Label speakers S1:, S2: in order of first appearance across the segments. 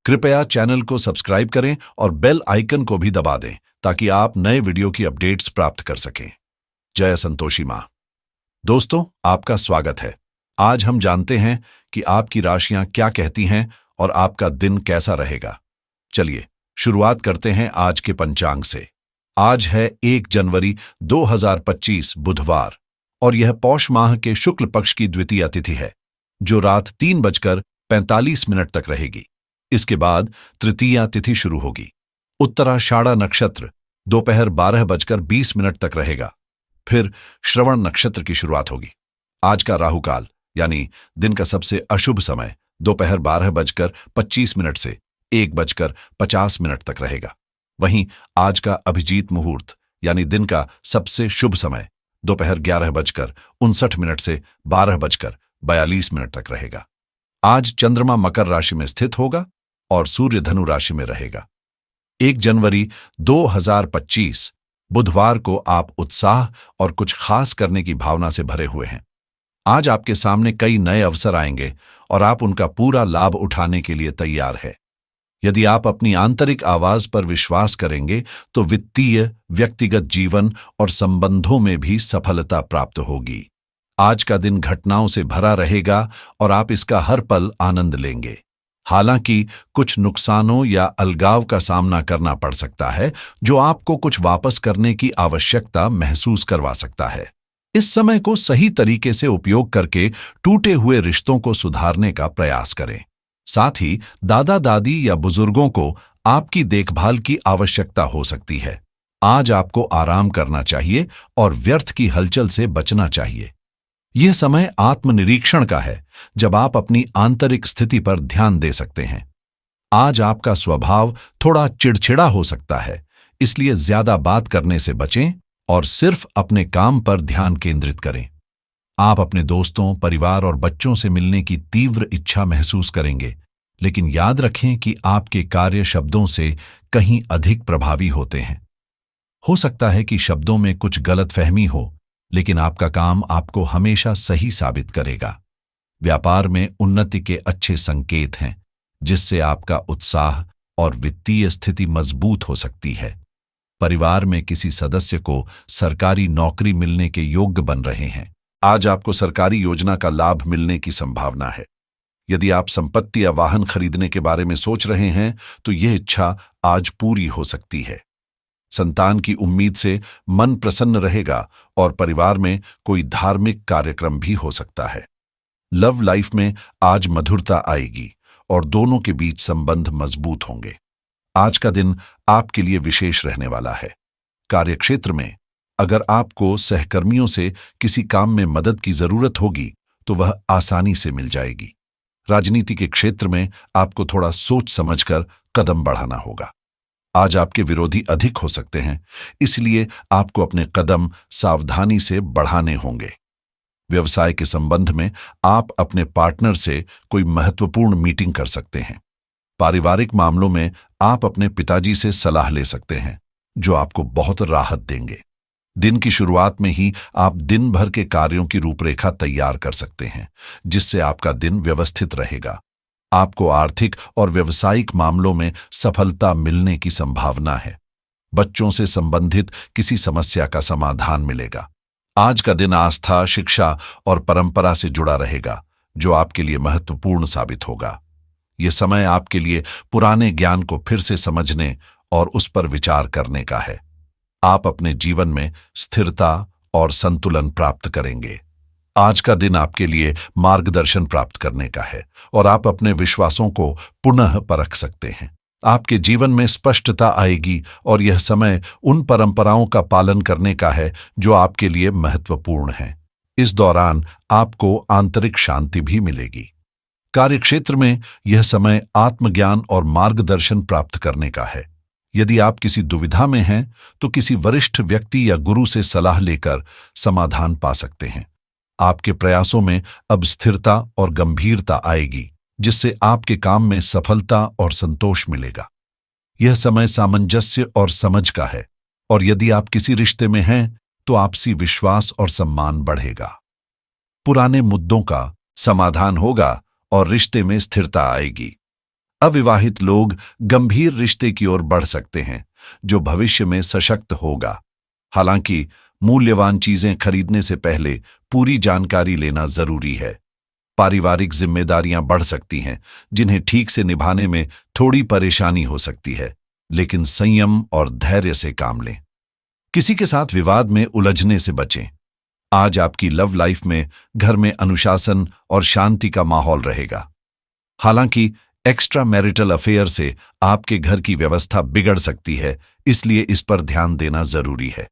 S1: कृपया चैनल को सब्सक्राइब करें और बेल आइकन को भी दबा दें ताकि आप नए वीडियो की अपडेट्स प्राप्त कर सकें। जय संतोषी मां। दोस्तों, आपका स्वागत है। आज हम जानते हैं कि आपकी राशियां क्या कहती हैं और आपका दिन कैसा रहेगा। चलिए शुरुआत करते हैं आज के पंचांग से। आज है 1 जनवरी 2025 बुधवार और यह पौष माह के शुक्ल पक्ष की द्वितीय तिथि है, जो रात 3:45 तक रहेगी। इसके बाद तृतीया तिथि शुरू होगी। उत्तराषाढ़ा नक्षत्र दोपहर 12:20 तक रहेगा। फिर श्रवण नक्षत्र की शुरुआत होगी। आज का राहुकाल यानी दिन का सबसे अशुभ समय दोपहर 12:25 से 1:50 तक रहेगा। वहीं आज का अभिजीत मुहूर्त यानी दिन का सबसे शुभ समय दोपहर 11:59 से 12:42 तक रहेगा। आज चंद्रमा मकर राशि में स्थित होगा और सूर्य धनु राशि में रहेगा। 1 जनवरी 2025 बुधवार को आप उत्साह और कुछ खास करने की भावना से भरे हुए हैं। आज आपके सामने कई नए अवसर आएंगे और आप उनका पूरा लाभ उठाने के लिए तैयार है। यदि आप अपनी आंतरिक आवाज पर विश्वास करेंगे तो वित्तीय, व्यक्तिगत जीवन और संबंधों में भी सफलता प्राप्त होगी। आज का दिन घटनाओं से भरा रहेगा और आप इसका हर पल आनंद लेंगे। हालांकि कुछ नुकसानों या अलगाव का सामना करना पड़ सकता है, जो आपको कुछ वापस करने की आवश्यकता महसूस करवा सकता है। इस समय को सही तरीके से उपयोग करके टूटे हुए रिश्तों को सुधारने का प्रयास करें। साथ ही दादा दादी या बुजुर्गों को आपकी देखभाल की आवश्यकता हो सकती है। आज आपको आराम करना चाहिए और व्यर्थ की हलचल से बचना चाहिए। यह समय आत्मनिरीक्षण का है, जब आप अपनी आंतरिक स्थिति पर ध्यान दे सकते हैं। आज आपका स्वभाव थोड़ा चिड़चिड़ा हो सकता है, इसलिए ज्यादा बात करने से बचें और सिर्फ अपने काम पर ध्यान केंद्रित करें। आप अपने दोस्तों, परिवार और बच्चों से मिलने की तीव्र इच्छा महसूस करेंगे, लेकिन याद रखें कि आपके कार्य शब्दों से कहीं अधिक प्रभावी होते हैं। हो सकता है कि शब्दों में कुछ गलतफहमी हो, लेकिन आपका काम आपको हमेशा सही साबित करेगा। व्यापार में उन्नति के अच्छे संकेत हैं, जिससे आपका उत्साह और वित्तीय स्थिति मजबूत हो सकती है। परिवार में किसी सदस्य को सरकारी नौकरी मिलने के योग्य बन रहे हैं। आज आपको सरकारी योजना का लाभ मिलने की संभावना है। यदि आप संपत्ति या वाहन खरीदने के बारे में सोच रहे हैं तो यह इच्छा आज पूरी हो सकती है। संतान की उम्मीद से मन प्रसन्न रहेगा और परिवार में कोई धार्मिक कार्यक्रम भी हो सकता है। लव लाइफ में आज मधुरता आएगी और दोनों के बीच संबंध मजबूत होंगे। आज का दिन आपके लिए विशेष रहने वाला है। कार्यक्षेत्र में अगर आपको सहकर्मियों से किसी काम में मदद की जरूरत होगी तो वह आसानी से मिल जाएगी। राजनीति के क्षेत्र में आपको थोड़ा सोच समझकर कदम बढ़ाना होगा। आज आपके विरोधी अधिक हो सकते हैं, इसलिए आपको अपने कदम सावधानी से बढ़ाने होंगे। व्यवसाय के संबंध में आप अपने पार्टनर से कोई महत्वपूर्ण मीटिंग कर सकते हैं। पारिवारिक मामलों में आप अपने पिताजी से सलाह ले सकते हैं, जो आपको बहुत राहत देंगे। दिन की शुरुआत में ही आप दिन भर के कार्यों की रूपरेखा तैयार कर सकते हैं, जिससे आपका दिन व्यवस्थित रहेगा। आपको आर्थिक और व्यावसायिक मामलों में सफलता मिलने की संभावना है। बच्चों से संबंधित किसी समस्या का समाधान मिलेगा। आज का दिन आस्था, शिक्षा और परंपरा से जुड़ा रहेगा, जो आपके लिए महत्वपूर्ण साबित होगा। यह समय आपके लिए पुराने ज्ञान को फिर से समझने और उस पर विचार करने का है। आप अपने जीवन में स्थिरता और संतुलन प्राप्त करेंगे। आज का दिन आपके लिए मार्गदर्शन प्राप्त करने का है और आप अपने विश्वासों को पुनः परख सकते हैं। आपके जीवन में स्पष्टता आएगी और यह समय उन परंपराओं का पालन करने का है जो आपके लिए महत्वपूर्ण हैं। इस दौरान आपको आंतरिक शांति भी मिलेगी। कार्यक्षेत्र में यह समय आत्मज्ञान और मार्गदर्शन प्राप्त करने का है। यदि आप किसी दुविधा में हैं तो किसी वरिष्ठ व्यक्ति या गुरु से सलाह लेकर समाधान पा सकते हैं। आपके प्रयासों में अब स्थिरता और गंभीरता आएगी, जिससे आपके काम में सफलता और संतोष मिलेगा। यह समय सामंजस्य और समझ का है और यदि आप किसी रिश्ते में हैं तो आपसी विश्वास और सम्मान बढ़ेगा। पुराने मुद्दों का समाधान होगा और रिश्ते में स्थिरता आएगी। अविवाहित लोग गंभीर रिश्ते की ओर बढ़ सकते हैं जो भविष्य में सशक्त होगा। हालांकि मूल्यवान चीजें खरीदने से पहले पूरी जानकारी लेना जरूरी है। पारिवारिक जिम्मेदारियां बढ़ सकती हैं जिन्हें ठीक से निभाने में थोड़ी परेशानी हो सकती है, लेकिन संयम और धैर्य से काम लें। किसी के साथ विवाद में उलझने से बचें। आज आपकी लव लाइफ में घर में अनुशासन और शांति का माहौल रहेगा। हालांकि एक्स्ट्रा मैरिटल अफेयर से आपके घर की व्यवस्था बिगड़ सकती है, इसलिए इस पर ध्यान देना जरूरी है।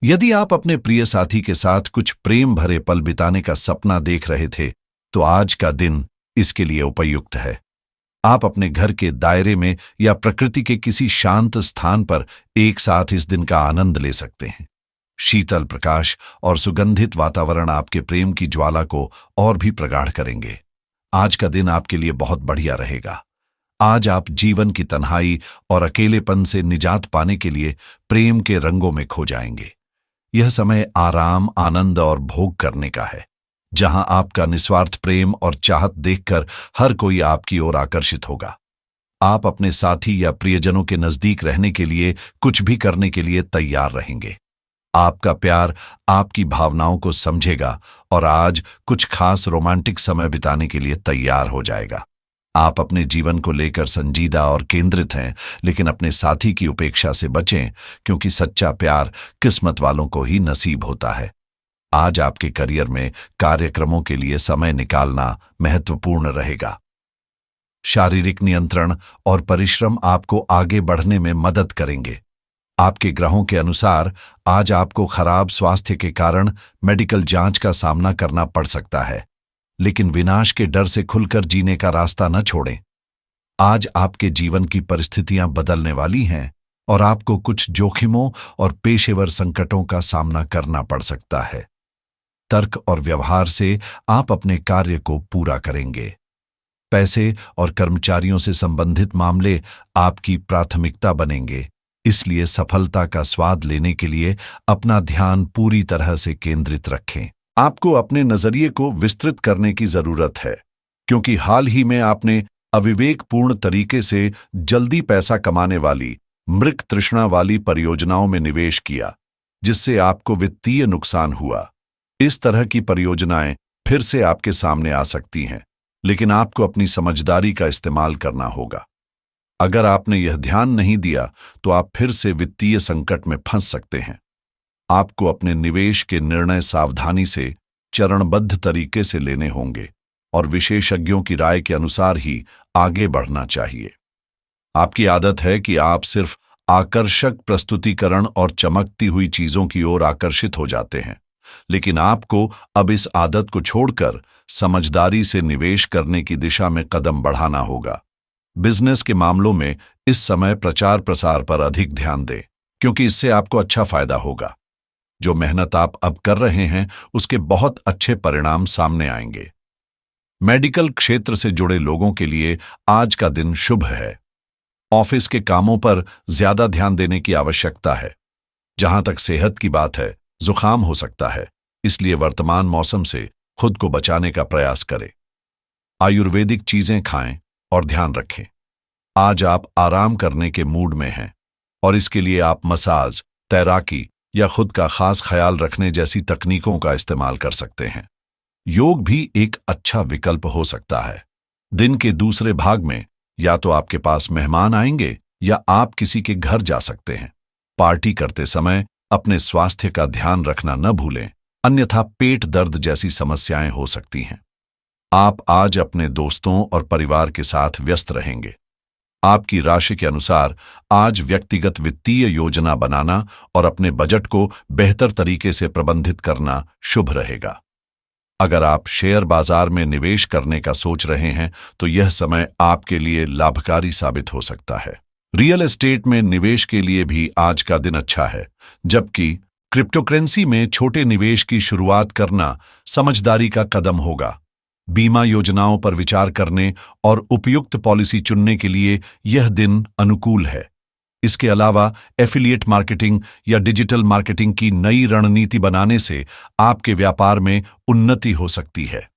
S1: यदि आप अपने प्रिय साथी के साथ कुछ प्रेम भरे पल बिताने का सपना देख रहे थे, तो आज का दिन इसके लिए उपयुक्त है। आप अपने घर के दायरे में या प्रकृति के किसी शांत स्थान पर एक साथ इस दिन का आनंद ले सकते हैं। शीतल प्रकाश और सुगंधित वातावरण आपके प्रेम की ज्वाला को और भी प्रगाढ़ करेंगे। आज का दिन आपके लिए बहुत बढ़िया रहेगा। आज आप जीवन की तन्हाई और अकेलेपन से निजात पाने के लिए प्रेम के रंगों में खो जाएंगे। यह समय आराम, आनंद और भोग करने का है, जहां आपका निस्वार्थ प्रेम और चाहत देखकर हर कोई आपकी ओर आकर्षित होगा। आप अपने साथी या प्रियजनों के नजदीक रहने के लिए कुछ भी करने के लिए तैयार रहेंगे। आपका प्यार आपकी भावनाओं को समझेगा और आज कुछ खास रोमांटिक समय बिताने के लिए तैयार हो जाएगा। आप अपने जीवन को लेकर संजीदा और केंद्रित हैं, लेकिन अपने साथी की उपेक्षा से बचें, क्योंकि सच्चा प्यार किस्मत वालों को ही नसीब होता है। आज आपके करियर में कार्यक्रमों के लिए समय निकालना महत्वपूर्ण रहेगा। शारीरिक नियंत्रण और परिश्रम आपको आगे बढ़ने में मदद करेंगे। आपके ग्रहों के अनुसार आज आपको खराब स्वास्थ्य के कारण मेडिकल जांच का सामना करना पड़ सकता है, लेकिन विनाश के डर से खुलकर जीने का रास्ता न छोड़ें। आज आपके जीवन की परिस्थितियां बदलने वाली हैं और आपको कुछ जोखिमों और पेशेवर संकटों का सामना करना पड़ सकता है। तर्क और व्यवहार से आप अपने कार्य को पूरा करेंगे। पैसे और कर्मचारियों से संबंधित मामले आपकी प्राथमिकता बनेंगे, इसलिए सफलता का स्वाद लेने के लिए अपना ध्यान पूरी तरह से केंद्रित रखें। आपको अपने नजरिए को विस्तृत करने की जरूरत है, क्योंकि हाल ही में आपने अविवेकपूर्ण तरीके से जल्दी पैसा कमाने वाली, मृग तृष्णा वाली परियोजनाओं में निवेश किया, जिससे आपको वित्तीय नुकसान हुआ। इस तरह की परियोजनाएं फिर से आपके सामने आ सकती हैं, लेकिन आपको अपनी समझदारी का इस्तेमाल करना होगा। अगर आपने यह ध्यान नहीं दिया तो आप फिर से वित्तीय संकट में फंस सकते हैं। आपको अपने निवेश के निर्णय सावधानी से, चरणबद्ध तरीके से लेने होंगे और विशेषज्ञों की राय के अनुसार ही आगे बढ़ना चाहिए। आपकी आदत है कि आप सिर्फ आकर्षक प्रस्तुतिकरण और चमकती हुई चीजों की ओर आकर्षित हो जाते हैं, लेकिन आपको अब इस आदत को छोड़कर समझदारी से निवेश करने की दिशा में कदम बढ़ाना होगा। बिजनेस के मामलों में इस समय प्रचार प्रसार पर अधिक ध्यान दें, क्योंकि इससे आपको अच्छा फायदा होगा। जो मेहनत आप अब कर रहे हैं उसके बहुत अच्छे परिणाम सामने आएंगे। मेडिकल क्षेत्र से जुड़े लोगों के लिए आज का दिन शुभ है। ऑफिस के कामों पर ज्यादा ध्यान देने की आवश्यकता है। जहां तक सेहत की बात है, जुकाम हो सकता है, इसलिए वर्तमान मौसम से खुद को बचाने का प्रयास करें। आयुर्वेदिक चीजें खाएं और ध्यान रखें। आज आप आराम करने के मूड में हैं और इसके लिए आप मसाज, तैराकी या खुद का खास ख्याल रखने जैसी तकनीकों का इस्तेमाल कर सकते हैं। योग भी एक अच्छा विकल्प हो सकता है। दिन के दूसरे भाग में या तो आपके पास मेहमान आएंगे या आप किसी के घर जा सकते हैं। पार्टी करते समय अपने स्वास्थ्य का ध्यान रखना न भूलें, अन्यथा पेट दर्द जैसी समस्याएं हो सकती हैं। आप आज अपने दोस्तों और परिवार के साथ व्यस्त रहेंगे। आपकी राशि के अनुसार आज व्यक्तिगत वित्तीय योजना बनाना और अपने बजट को बेहतर तरीके से प्रबंधित करना शुभ रहेगा। अगर आप शेयर बाजार में निवेश करने का सोच रहे हैं तो यह समय आपके लिए लाभकारी साबित हो सकता है। रियल एस्टेट में निवेश के लिए भी आज का दिन अच्छा है, जबकि क्रिप्टोकरेंसी में छोटे निवेश की शुरुआत करना समझदारी का कदम होगा। बीमा योजनाओं पर विचार करने और उपयुक्त पॉलिसी चुनने के लिए यह दिन अनुकूल है। इसके अलावा एफिलिएट मार्केटिंग या डिजिटल मार्केटिंग की नई रणनीति बनाने से आपके व्यापार में उन्नति हो सकती है।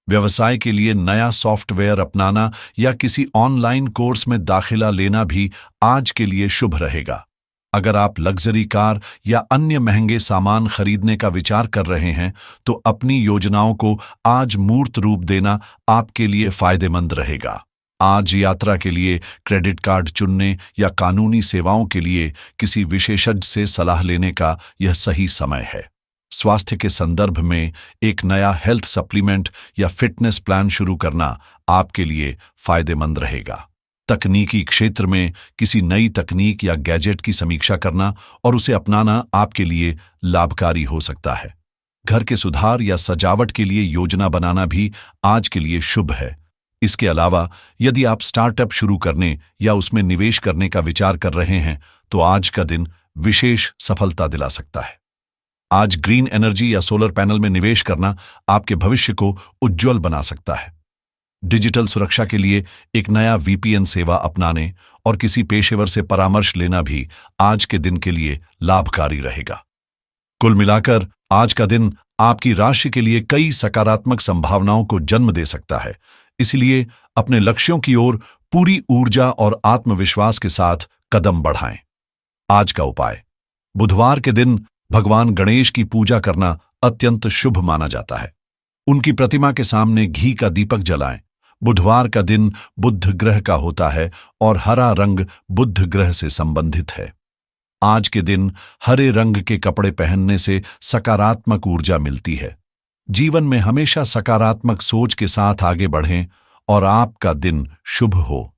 S1: व्यवसाय के लिए नया सॉफ्टवेयर अपनाना या किसी ऑनलाइन कोर्स में दाखिला लेना भी आज के लिए शुभ रहेगा। अगर आप लग्जरी कार या अन्य महंगे सामान खरीदने का विचार कर रहे हैं तो अपनी योजनाओं को आज मूर्त रूप देना आपके लिए फायदेमंद रहेगा। आज यात्रा के लिए क्रेडिट कार्ड चुनने या कानूनी सेवाओं के लिए किसी विशेषज्ञ से सलाह लेने का यह सही समय है। स्वास्थ्य के संदर्भ में एक नया हेल्थ सप्लीमेंट या फिटनेस प्लान शुरू करना आपके लिए फायदेमंद रहेगा। तकनीकी क्षेत्र में किसी नई तकनीक या गैजेट की समीक्षा करना और उसे अपनाना आपके लिए लाभकारी हो सकता है। घर के सुधार या सजावट के लिए योजना बनाना भी आज के लिए शुभ है। इसके अलावा यदि आप स्टार्टअप शुरू करने या उसमें निवेश करने का विचार कर रहे हैं तो आज का दिन विशेष सफलता दिला सकता है। आज ग्रीन एनर्जी या सोलर पैनल में निवेश करना आपके भविष्य को उज्जवल बना सकता है। डिजिटल सुरक्षा के लिए एक नया वीपीएन सेवा अपनाने और किसी पेशेवर से परामर्श लेना भी आज के दिन के लिए लाभकारी रहेगा। कुल मिलाकर आज का दिन आपकी राशि के लिए कई सकारात्मक संभावनाओं को जन्म दे सकता है। इसलिए अपने लक्ष्यों की ओर पूरी ऊर्जा और आत्मविश्वास के साथ कदम बढ़ाएं। आज का उपाय: बुधवार के दिन भगवान गणेश की पूजा करना अत्यंत शुभ माना जाता है। उनकी प्रतिमा के सामने घी का दीपक जलाएं। बुधवार का दिन बुध ग्रह का होता है और हरा रंग बुध ग्रह से संबंधित है। आज के दिन हरे रंग के कपड़े पहनने से सकारात्मक ऊर्जा मिलती है। जीवन में हमेशा सकारात्मक सोच के साथ आगे बढ़ें और आपका दिन शुभ हो।